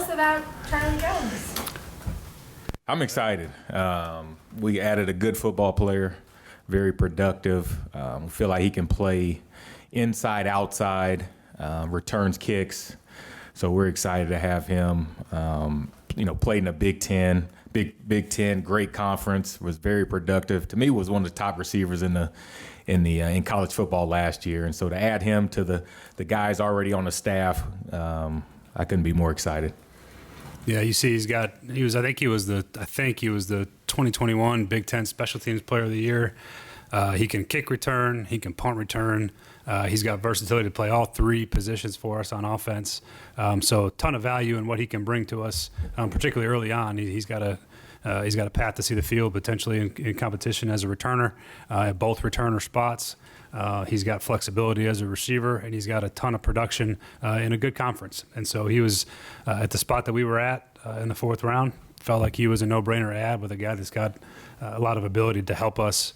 us about Charlie Jones. I'm excited. We added a good football player, very productive. Feel like he can play inside, outside, returns kicks. So we're excited to have him. Played in a Big Ten, Big Ten, great conference. Was very productive. To me, was one of the top receivers in college football last year. And so to add him to the guys already on the staff, I couldn't be more excited. Yeah, you see, I think he was the 2021 Big Ten Special Teams Player of the Year. He can kick return, he can punt return. He's got versatility to play all three positions for us on offense. So a ton of value in what he can bring to us, particularly early on. He's got a path to see the field potentially in competition as a returner at both returner spots. He's got flexibility as a receiver, and he's got a ton of production in a good conference. And so he was at the spot that we were at in the fourth round. Felt like he was a no-brainer to add with a guy that's got a lot of ability to help us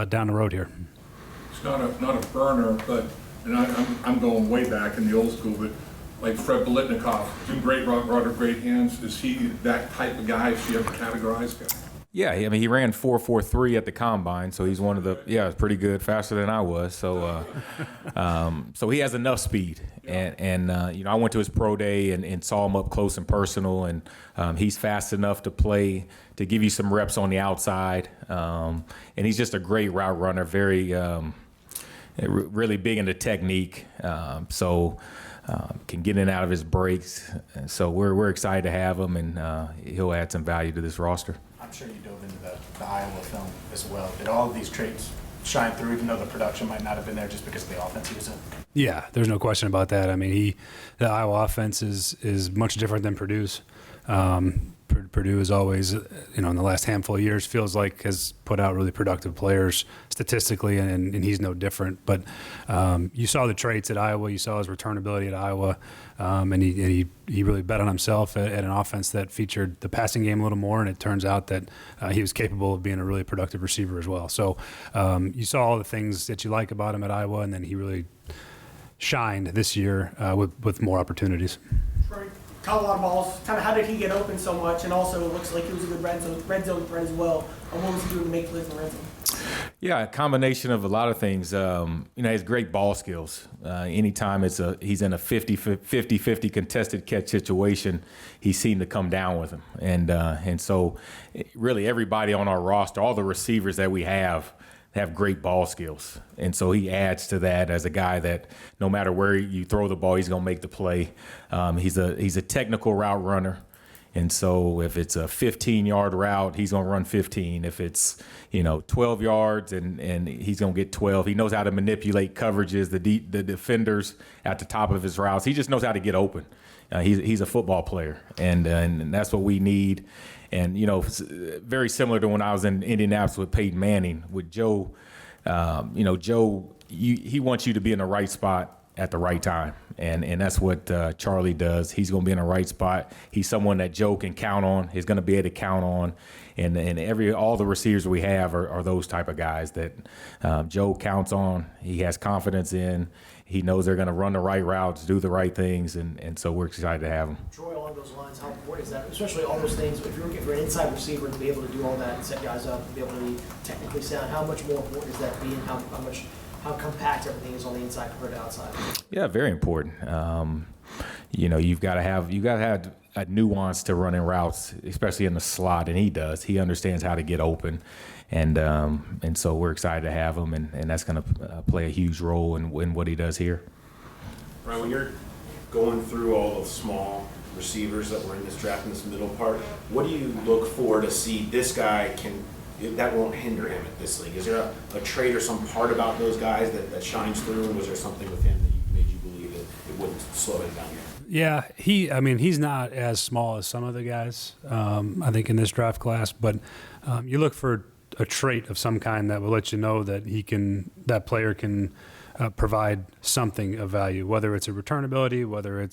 down the road here. It's not a burner, but I'm going way back in the old school, but like Fred Biletnikoff, two great route, great hands. Is he that type of guy? Is he ever categorized? Yeah, I mean, he ran 4.43 at the combine, so he's one of the pretty good, faster than I was. So, so he has enough speed, and I went to his pro day and saw him up close and personal, and he's fast enough to play to give you some reps on the outside, and he's just a great route runner, very really big into technique, so can get in and out of his breaks. And so we're excited to have him, and he'll add some value to this roster. I'm sure you dove into the Iowa film as well. Did all of these traits shine through, even though the production might not have been there just because of the offense he was in? Yeah, there's no question about that. I mean, the Iowa offense is much different than Purdue's. Purdue is always, in the last handful of years, feels like has put out really productive players statistically, and he's no different. But you saw the traits at Iowa, you saw his returnability at Iowa, and he really bet on himself at an offense that featured the passing game a little more, and it turns out that he was capable of being a really productive receiver as well. So you saw all the things that you like about him at Iowa, and then he really shined this year with more opportunities. Right. Caught a lot of balls. Kind of how did he get open so much? And also, it looks like he was a good red zone threat as well. What was he doing to make plays in the red zone? Yeah, a combination of a lot of things. He has great ball skills. Anytime he's in a 50-50 contested catch situation, he seemed to come down with him. And so really everybody on our roster, all the receivers that we have great ball skills. And so he adds to that as a guy that no matter where you throw the ball, he's going to make the play. He's a technical route runner. And so if it's a 15-yard route, he's going to run 15. If it's, 12 yards and he's going to get 12. He knows how to manipulate coverages, the defenders at the top of his routes. He just knows how to get open. He's a football player, and that's what we need. And, very similar to when I was in Indianapolis with Peyton Manning. With Joe, Joe, he wants you to be in the right spot at the right time. And that's what Charlie does. He's going to be in the right spot. He's someone that Joe can count on. He's going to be able to count on. And all the receivers we have are those type of guys that Joe counts on. He has confidence in. He knows they're going to run the right routes, do the right things, and so we're excited to have them. Troy, along those lines, how important is that? Especially all those things, if you're looking for an inside receiver to be able to do all that and set guys up and be able to be technically sound, how much more important is that being how compact everything is on the inside compared to outside? Yeah, very important. You've got to have a nuance to running routes, especially in the slot, and he does. He understands how to get open, and so we're excited to have him, and that's going to play a huge role in what he does here. Brian, when you're going through all the small receivers that were in this draft in this middle part, what do you look for to see this guy that won't hinder him at this league? Is there a trait or some part about those guys that shines through, and was there something with him that made you believe that it wouldn't slow him down here? Yeah, he's not as small as some of the guys, I think, in this draft class, but you look for a trait of some kind that will let you know that that player can provide something of value, whether it's a return ability, whether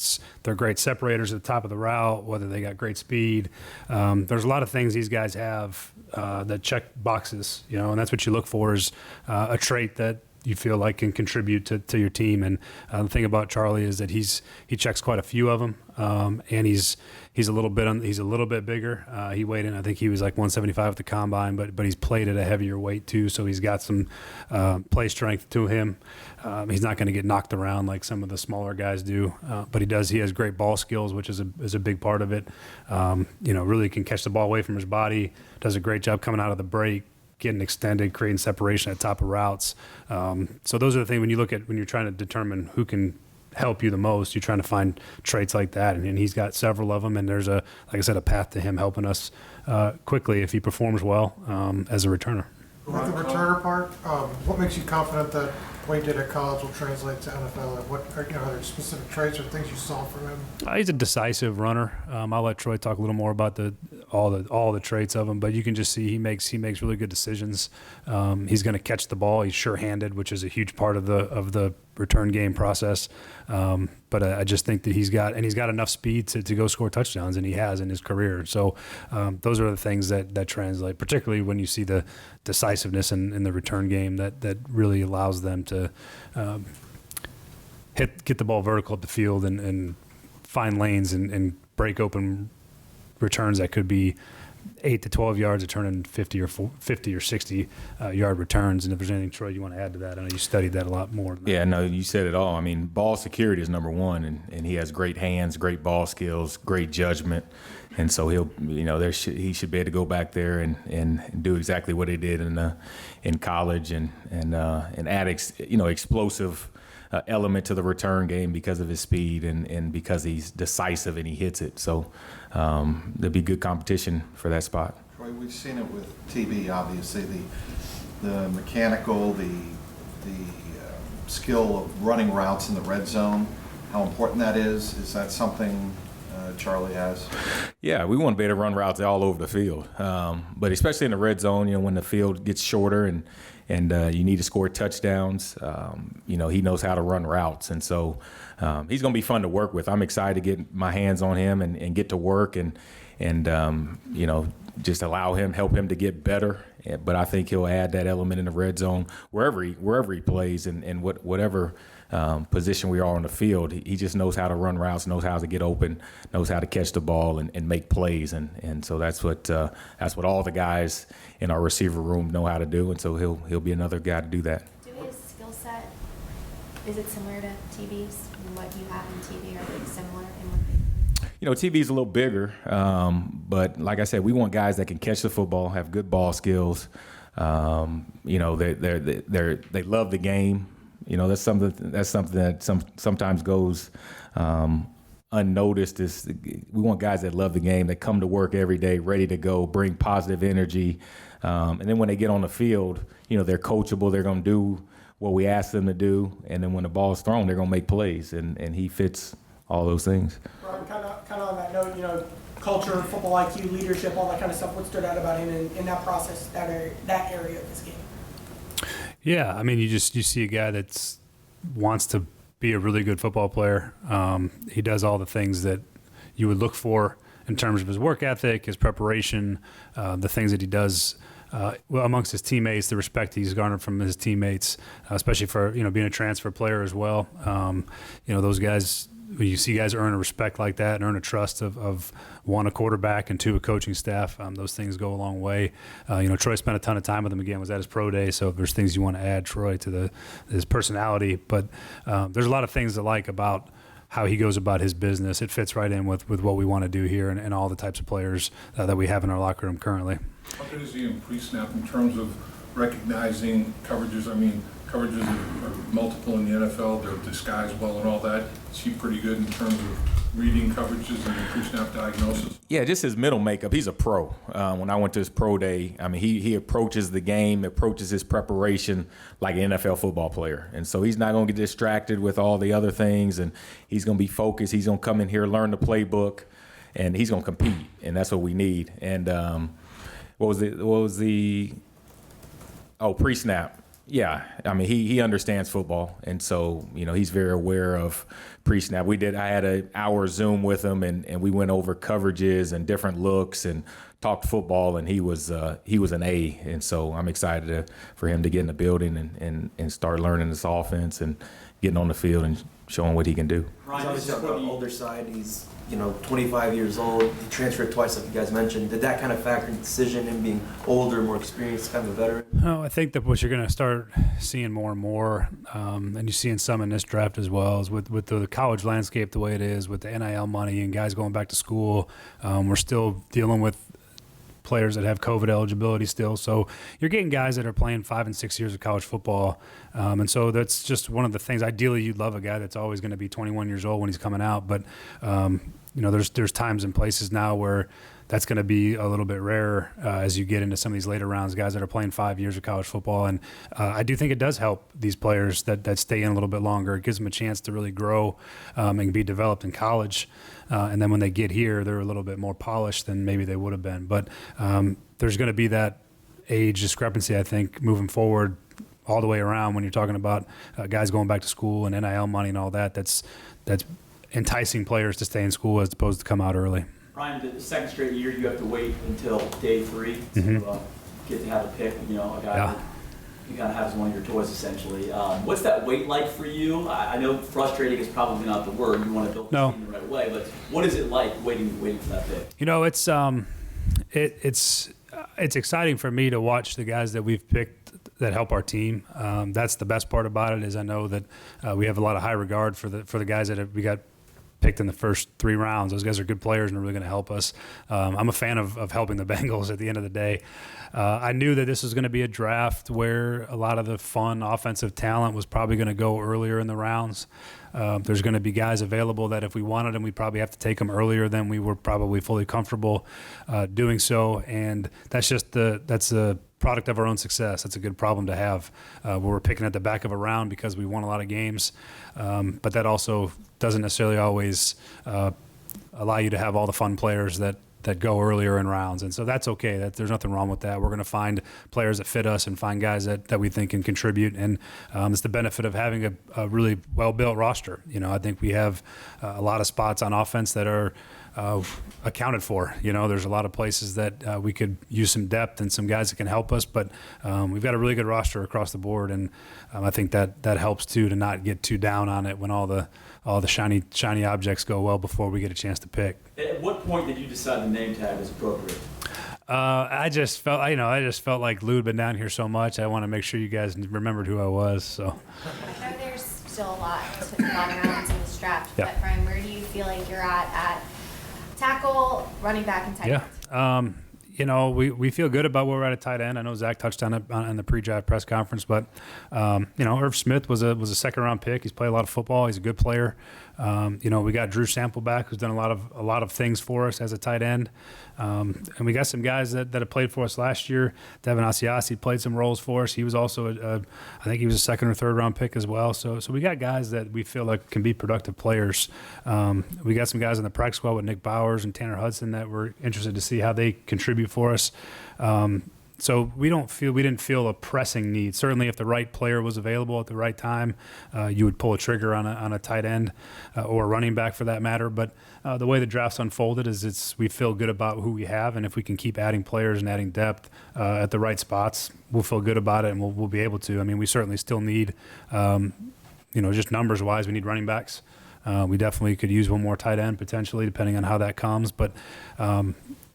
they're great separators at the top of the route, whether they got great speed. There's a lot of things these guys have that check boxes, and that's what you look for is a trait that you feel like can contribute to your team. And the thing about Charlie is that he checks quite a few of them, and he's a little bit bigger. He weighed in, I think he was like 175 at the combine, but he's played at a heavier weight too, so he's got some play strength to him. He's not going to get knocked around like some of the smaller guys do, but he has great ball skills, which is a big part of it. Really can catch the ball away from his body. Does a great job coming out of the break, getting extended, creating separation at top of routes. So those are the things when you're trying to determine who can help you the most, you're trying to find traits like that. And he's got several of them, and there's like I said, a path to him helping us quickly if he performs well as a returner. With the returner part, what makes you confident that what he did at college will translate to NFL? And what are there specific traits or things you saw from him? He's a decisive runner. I'll let Troy talk a little more about all the traits of him, but you can just see he makes really good decisions. He's going to catch the ball. He's sure-handed, which is a huge part of the return game process. But I just think that he's got enough speed to go score touchdowns, and he has in his career. So those are the things that translate, particularly when you see the decisiveness in the return game that really allows them to get the ball vertical up the field and find lanes and break open returns that could be 8 to 12 yards to turn in 50 or 60 yard returns. And if there's anything, Troy, you want to add to that? I know you studied that a lot more. Yeah, no, you said it all. I mean, ball security is number one, and he has great hands, great ball skills, great judgment. And so he should be able to go back there and do exactly what he did in college and add explosive element to the return game because of his speed and because he's decisive and he hits it. So there'll be good competition for that spot. Troy, we've seen it with TB, obviously, the mechanical, the skill of running routes in the red zone, how important that is. Is that something Charlie has? Yeah, we want to be able to run routes all over the field, but especially in the red zone, when the field gets shorter and you need to score touchdowns, he knows how to run routes. And so he's going to be fun to work with. I'm excited to get my hands on him and get to work and just help him to get better. But I think he'll add that element in the red zone wherever he plays and whatever position we are on the field. He just knows how to run routes, knows how to get open, knows how to catch the ball and make plays. And so that's what all the guys in our receiver room know how to do. And so he'll be another guy to do that. Do his skill set, is it similar to TB's? What you have in TB, are they similar in what they TB's a little bigger, but like I said, we want guys that can catch the football, have good ball skills. They love the game. That's something that sometimes goes unnoticed. Is we want guys that love the game, that come to work every day, ready to go, bring positive energy, and then when they get on the field, they're coachable. They're going to do what we ask them to do, and then when the ball is thrown, they're going to make plays, and he fits all those things. Brian, kind of on that note, culture, football IQ, leadership, all that kind of stuff. What stood out about him in that process, that area of his game? Yeah, I mean, you see a guy that wants to be a really good football player. He does all the things that you would look for in terms of his work ethic, his preparation, the things that he does amongst his teammates, the respect he's garnered from his teammates, especially for being a transfer player as well. Those guys. When you see guys earn a respect like that and earn a trust of one, a quarterback, and two, a coaching staff, those things go a long way. Troy spent a ton of time with him again, was at his pro day, so if there's things you want to add, Troy, to his personality. But there's a lot of things to like about how he goes about his business. It fits right in with what we want to do here and all the types of players that we have in our locker room currently. How good is he in pre-snap in terms of recognizing coverages? I mean, coverages are multiple in the NFL. They're disguised well and all that. Is he pretty good in terms of reading coverages and pre-snap diagnosis? Yeah, just his mental makeup. He's a pro. When I went to his pro day, I mean, he approaches the game, approaches his preparation like an NFL football player. And so he's not going to get distracted with all the other things, and he's going to be focused. He's going to come in here, learn the playbook, and he's going to compete, and that's what we need. And what was the pre-snap? Yeah, I mean, he understands football, and so, he's very aware of pre-snap. I had an hour Zoom with him, and we went over coverages and different looks and talked football, and he was an A, and so I'm excited for him to get in the building and start learning this offense and getting on the field and showing what he can do. Brian, he's on the older side. He's 25 years old. He transferred twice, like you guys mentioned. Did that kind of factor in the decision, him being older, more experienced, kind of a veteran? No, I think that what you're going to start seeing more and more, and you're seeing some in this draft as well, is with the college landscape the way it is, with the NIL money and guys going back to school. We're still dealing with players that have COVID eligibility still. So you're getting guys that are playing 5 and 6 years of college football. And so that's just one of the things. Ideally, you'd love a guy that's always going to be 21 years old when he's coming out. But, there's times and places now where that's going to be a little bit rarer as you get into some of these later rounds, guys that are playing 5 years of college football. And I do think it does help these players that stay in a little bit longer. It gives them a chance to really grow and be developed in college. And then when they get here, they're a little bit more polished than maybe they would have been. But there's going to be that age discrepancy, I think, moving forward all the way around when you're talking about guys going back to school and NIL money and all that. That's enticing players to stay in school as opposed to come out early. Brian, the second straight year you have to wait until day 3 to get to have a pick. A guy you gotta have as one of your toys essentially. What's that wait like for you? I know frustrating is probably not the word. You want to build the team the right way, but what is it like waiting for that pick? It's exciting for me to watch the guys that we've picked that help our team. That's the best part about it, is I know that we have a lot of high regard for the guys that we got picked in the first 3 rounds. Those guys are good players and are really going to help us. I'm a fan of helping the Bengals at the end of the day. I knew that this was going to be a draft where a lot of the fun offensive talent was probably going to go earlier in the rounds. There's going to be guys available that if we wanted them, we'd probably have to take them earlier than we were probably fully comfortable doing so. And that's a product of our own success. That's a good problem to have. We're picking at the back of a round because we won a lot of games, but that also doesn't necessarily always allow you to have all the fun players that go earlier in rounds. And so that's okay. There's nothing wrong with that. We're going to find players that fit us and find guys that we think can contribute. And it's the benefit of having a really well-built roster. I think we have a lot of spots on offense that are accounted for. There's a lot of places that we could use some depth and some guys that can help us, but we've got a really good roster across the board, and I think that helps too, to not get too down on it when all the shiny objects go well before we get a chance to pick. At what point did you decide the name tag was appropriate? I just felt like Lou had been down here so much. I want to make sure you guys remembered who I was. So I know there's still a lot rounds in this draft, but Brian, where do you feel like you're at tackle, running back, and tight end? We feel good about where we're at tight end. I know Zach touched on it in the pre-draft press conference, but Irv Smith was a second-round pick. He's played a lot of football. He's a good player. We got Drew Sample back, who's done a lot of things for us as a tight end, and we got some guys that have played for us last year. Devin Asiasi played some roles for us. He was also I think he was a second or third-round pick as well. So we got guys that we feel like can be productive players. We got some guys in the practice squad with Nick Bowers and Tanner Hudson that we're interested to see how they contribute for us. So we didn't feel a pressing need. Certainly, if the right player was available at the right time, you would pull a trigger on a tight end or a running back for that matter. But the way the draft's unfolded is we feel good about who we have, and if we can keep adding players and adding depth at the right spots, we'll feel good about it, and we'll be able to. I mean, we certainly still need, just numbers wise, we need running backs. We definitely could use one more tight end potentially, depending on how that comes, but.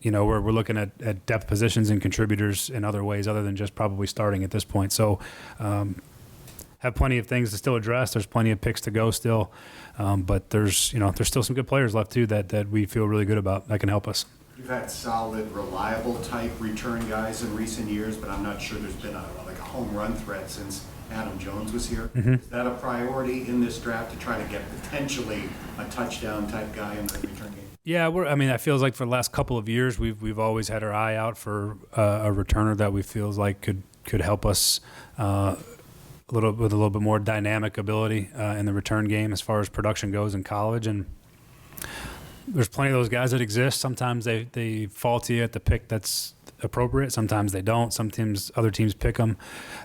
We're looking at depth positions and contributors in other ways other than just probably starting at this point. So have plenty of things to still address. There's plenty of picks to go still. But there's still some good players left too that we feel really good about that can help us. You've had solid, reliable type return guys in recent years, but I'm not sure there's been a home run threat since Adam Jones was here. Mm-hmm. Is that a priority in this draft to try to get potentially a touchdown type guy in the return game? Yeah, it feels like for the last couple of years we've always had our eye out for a returner that we feels like could help us with a little bit more dynamic ability in the return game as far as production goes in college. And there's plenty of those guys that exist. Sometimes they fall to you at the pick that's appropriate. Sometimes they don't. Sometimes other teams pick them.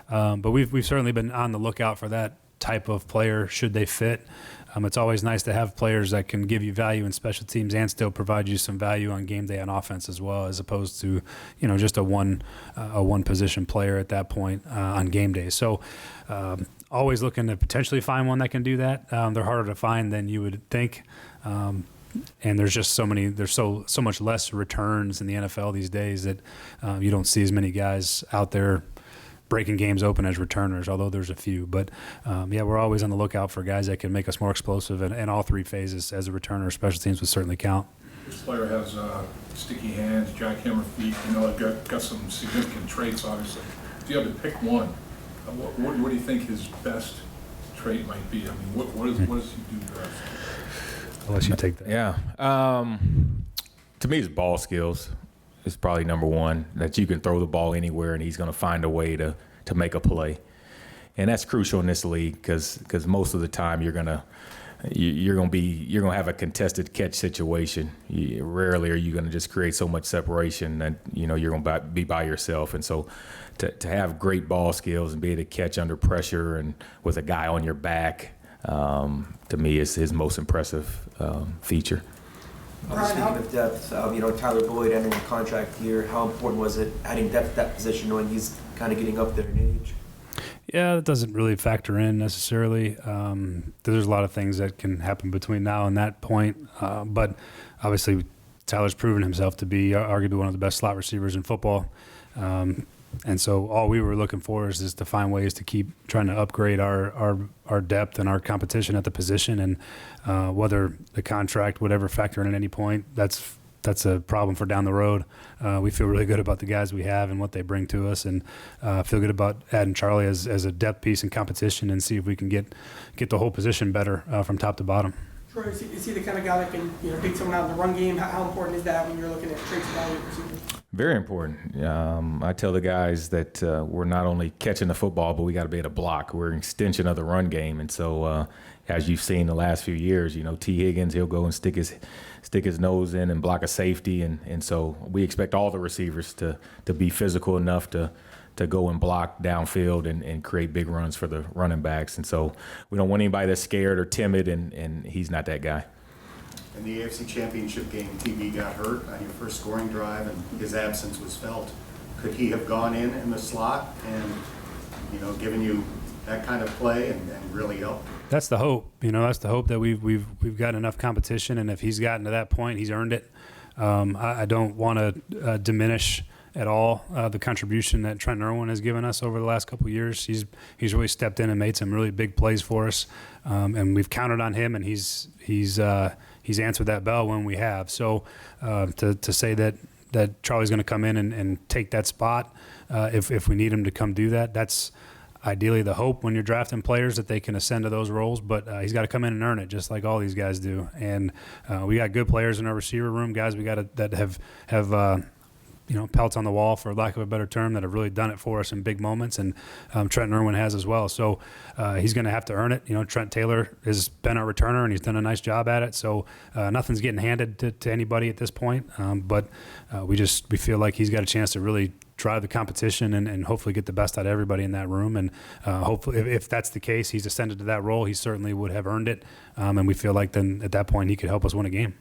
But we've certainly been on the lookout for that type of player should they fit. It's always nice to have players that can give you value in special teams and still provide you some value on game day on offense as well, as opposed to, just a one position player at that point on game day. So always looking to potentially find one that can do that. They're harder to find than you would think. And there's just there's so much less returns in the NFL these days that you don't see as many guys out there breaking games open as returners, although there's a few. But, we're always on the lookout for guys that can make us more explosive in all three phases. As a returner, special teams would certainly count. This player has sticky hands, jackhammer feet, got some significant traits, obviously. If you had to pick one, what do you think his best trait might be? I mean, what does he do best? I'll let you take that. Yeah. To me, it's ball skills. It's probably number one, that you can throw the ball anywhere and he's going to find a way to make a play. And that's crucial in this league because most of the time you're going to have a contested catch situation. Rarely are you going to just create so much separation that you're going to be by yourself. And so to have great ball skills and be able to catch under pressure and with a guy on your back, to me is his most impressive feature. Speaking of depth, Tyler Boyd entering a contract year, how important was it adding depth at that position, knowing he's kind of getting up there in age? Yeah, that doesn't really factor in necessarily. There's a lot of things that can happen between now and that point. But obviously, Tyler's proven himself to be arguably one of the best slot receivers in football. And so all we were looking for is to find ways to keep trying to upgrade our depth and our competition at the position. And whether the contract would ever factor in at any point, that's a problem for down the road. We feel really good about the guys we have and what they bring to us, and feel good about adding Charlie as a depth piece in competition and see if we can get the whole position better from top to bottom. Troy, is he the kind of guy that can beat someone out in the run game? How important is that when you're looking at traits of value receivers? Very important. I tell the guys that we're not only catching the football, but we got to be able to block. We're an extension of the run game. And so as you've seen the last few years, T. Higgins, he'll go and stick his nose in and block a safety. And so we expect all the receivers to be physical enough to go and block downfield and create big runs for the running backs. And so we don't want anybody that's scared or timid, and he's not that guy. In the AFC Championship game, TB got hurt on your first scoring drive, and his absence was felt. Could he have gone in the slot and, given you that kind of play and really helped? That's the hope. That's the hope that we've got enough competition, and if he's gotten to that point, he's earned it. I don't want to diminish at all the contribution that Trent Irwin has given us over the last couple of years. He's really stepped in and made some really big plays for us, and we've counted on him, and he's answered that bell when we have. So to say that Charlie's going to come in and take that spot if we need him to come do that, that's ideally the hope when you're drafting players, that they can ascend to those roles. But he's got to come in and earn it, just like all these guys do. And we got good players in our receiver room, guys that have pelts on the wall, for lack of a better term, that have really done it for us in big moments, and Trent Irwin has as well. So he's going to have to earn it. Trent Taylor has been our returner, and he's done a nice job at it. So nothing's getting handed to anybody at this point, but we feel like he's got a chance to really drive the competition and hopefully get the best out of everybody in that room. And hopefully, if that's the case, he's ascended to that role, he certainly would have earned it. And we feel like then at that point he could help us win a game.